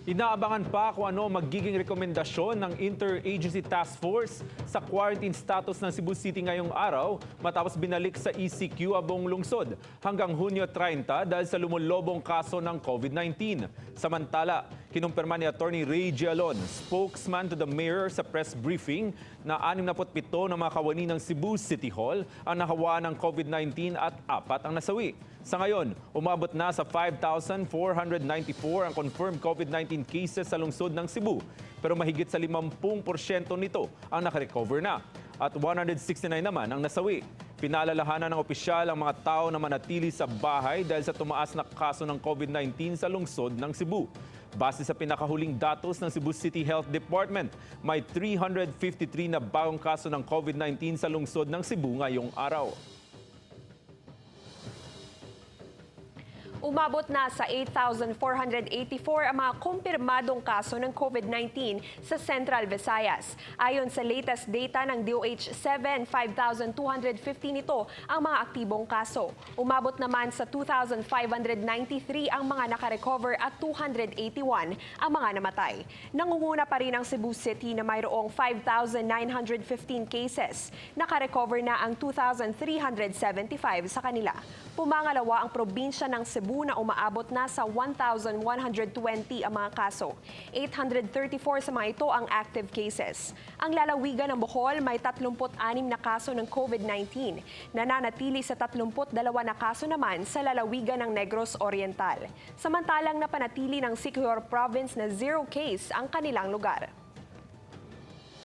Inaabangan pa kung ano magiging rekomendasyon ng Interagency Task Force sa quarantine status ng Cebu City ngayong araw matapos binalik sa ECQ ang buong lungsod hanggang Hunyo 30 dahil sa lumulobong kaso ng COVID-19. Samantala, kinumpirma ni Attorney Ray Gialon, spokesman to the mayor sa press briefing, na 67 ng mga kawani ng Cebu City Hall ang nahawa ng COVID-19 at 4 ang nasawi. Sa ngayon, umabot na sa 5,494 ang confirmed COVID-19 cases sa lungsod ng Cebu. Pero mahigit sa 50% nito ang nakarecover na at 169 naman ang nasawi. Pinaalalahanan ng opisyal ang mga tao na manatili sa bahay dahil sa tumaas na kaso ng COVID-19 sa lungsod ng Cebu. Base sa pinakahuling datos ng Cebu City Health Department, may 353 na bagong kaso ng COVID-19 sa lungsod ng Cebu ngayong araw. Umabot na sa 8,484 ang mga kumpirmadong kaso ng COVID-19 sa Central Visayas. Ayon sa latest data ng DOH 5,250 nito ang mga aktibong kaso. Umabot naman sa 2,593 ang mga nakarecover at 281 ang mga namatay. Nangunguna pa rin ang Cebu City na mayroong 5,915 cases. Nakarecover na ang 2,375 sa kanila. Pumangalawa ang probinsya ng Cebu na umaabot na sa 1,120 ang mga kaso. 834 sa mga ito ang active cases. Ang lalawigan ng Bohol may 36 na kaso ng COVID-19. Nananatili sa 32 na kaso naman sa lalawigan ng Negros Oriental. Samantalang napanatili ng Siquijor Province na 0 case ang kanilang lugar.